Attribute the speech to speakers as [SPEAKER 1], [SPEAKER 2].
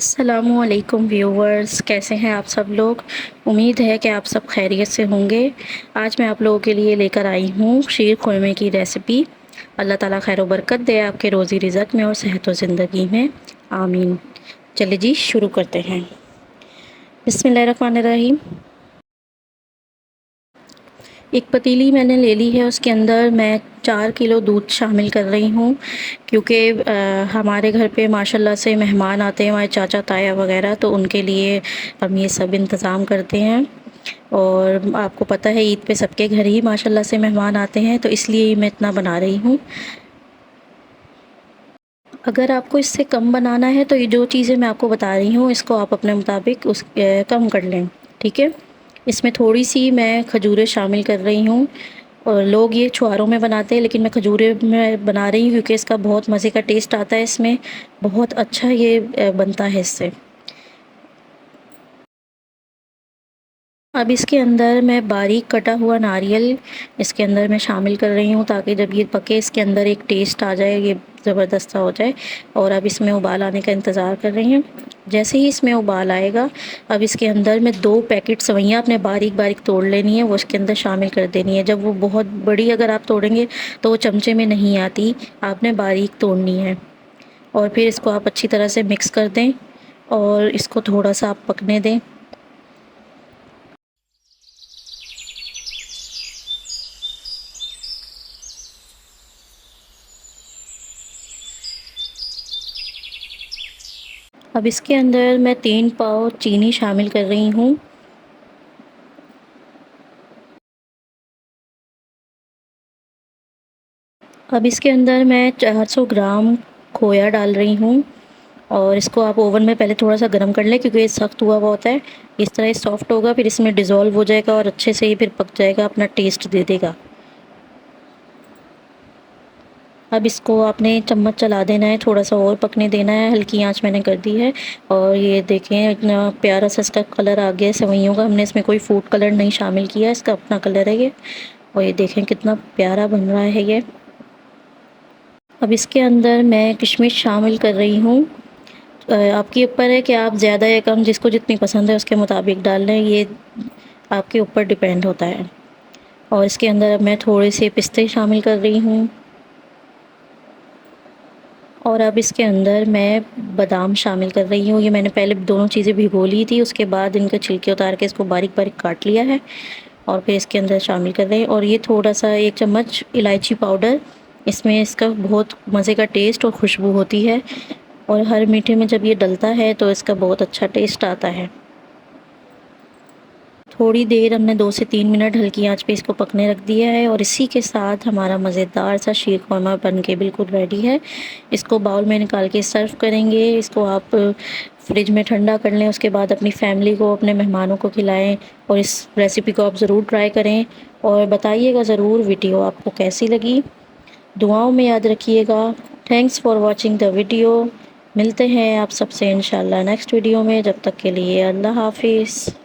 [SPEAKER 1] अस्सलामुअलैकुम व्यूवर्स, कैसे हैं आप सब लोग। उम्मीद है कि आप सब खैरियत से होंगे। आज मैं आप लोगों के लिए लेकर आई हूँ शीर खुरमे की रेसिपी। अल्लाह ताला खैर व बरकत दे आपके रोज़ी रिज़्क में और सेहत व ज़िंदगी में, आमीन। चलिए जी शुरू करते हैं। बिस्मिल्लाहिर्रहमानिर्रहीम। एक पतीली मैंने ले ली है, उसके अंदर मैं 4 किलो दूध शामिल कर रही हूँ, क्योंकि हमारे घर पे माशाल्लाह से मेहमान आते हैं, हमारे चाचा ताया वगैरह, तो उनके लिए हम ये सब इंतज़ाम करते हैं। और आपको पता है ईद पे सबके घर ही माशाल्लाह से मेहमान आते हैं, तो इसलिए मैं इतना बना रही हूँ। अगर आपको इससे कम बनाना है तो ये जो चीज़ें मैं आपको बता रही हूँ इसको आप अपने मुताबिक कम कर लें, ठीक है। इसमें थोड़ी सी मैं खजूरें शामिल कर रही हूँ। और लोग ये छुआरों में बनाते हैं, लेकिन मैं खजूरें में बना रही हूँ क्योंकि इसका बहुत मज़े का टेस्ट आता है इसमें। बहुत अच्छा ये बनता है इससे। अब इसके अंदर मैं बारीक कटा हुआ नारियल इसके अंदर मैं शामिल कर रही हूँ, ताकि जब ये पके इसके अंदर एक टेस्ट आ जाए, ये ज़बरदस्त सा हो जाए। और अब इसमें उबाल आने का इंतज़ार कर रही हूँ। जैसे ही इसमें उबाल आएगा, अब इसके अंदर मैं 2 पैकेट सेवइयाँ अपने बारीक बारीक तोड़ लेनी है, वो इसके अंदर शामिल कर देनी है। जब वो बहुत बड़ी अगर आप तोड़ेंगे तो वो चमचे में नहीं आती, आपने बारीक तोड़नी है। और फिर इसको आप अच्छी तरह से मिक्स कर दें और इसको थोड़ा सा आप पकने दें। अब इसके अंदर मैं 3 पाव चीनी शामिल कर रही हूँ। अब इसके अंदर मैं 400 ग्राम खोया डाल रही हूँ। और इसको आप ओवन में पहले थोड़ा सा गर्म कर लें, क्योंकि ये सख्त हुआ हुआ होता है। इस तरह ये सॉफ्ट होगा, फिर इसमें डिज़ोल्व हो जाएगा और अच्छे से ये फिर पक जाएगा, अपना टेस्ट दे देगा। अब इसको आपने चम्मच चला देना है, थोड़ा सा और पकने देना है, हल्की आंच मैंने कर दी है। और ये देखें इतना प्यारा सा इसका कलर आ गया है सेवइयों का। हमने इसमें कोई फूड कलर नहीं शामिल किया है, इसका अपना कलर है ये। और ये देखें कितना प्यारा बन रहा है ये। अब इसके अंदर मैं किशमिश शामिल कर रही हूँ। आपके ऊपर है कि आप ज़्यादा या कम, जिसको जितनी पसंद है उसके मुताबिक डाल लें, ये आपके ऊपर डिपेंड होता है। और इसके अंदर अब मैं थोड़े से पिस्ते शामिल कर रही हूँ। और अब इसके अंदर मैं बादाम शामिल कर रही हूँ। ये मैंने पहले दोनों चीज़ें भिगो ली थी, उसके बाद इनके छिलके उतार के इसको बारीक बारीक काट लिया है और फिर इसके अंदर शामिल कर रहे हैं। और ये थोड़ा सा 1 चम्मच इलायची पाउडर, इसमें इसका बहुत मज़े का टेस्ट और खुशबू होती है। और हर मीठे में जब ये डलता है तो इसका बहुत अच्छा टेस्ट आता है। थोड़ी देर हमने 2 से 3 मिनट हल्की आंच पे इसको पकने रख दिया है। और इसी के साथ हमारा मज़ेदार सा शीर खुरमा बन के बिल्कुल रेडी है। इसको बाउल में निकाल के सर्व करेंगे। इसको आप फ्रिज में ठंडा कर लें, उसके बाद अपनी फैमिली को, अपने मेहमानों को खिलाएं। और इस रेसिपी को आप ज़रूर ट्राई करें और बताइएगा ज़रूर वीडियो आपको कैसी लगी। दुआओं में याद रखिएगा। Thanks for watching the video. मिलते हैं आप सबसे इंशाल्लाह नेक्स्ट वीडियो में। जब तक के लिए अल्लाह हाफिज़।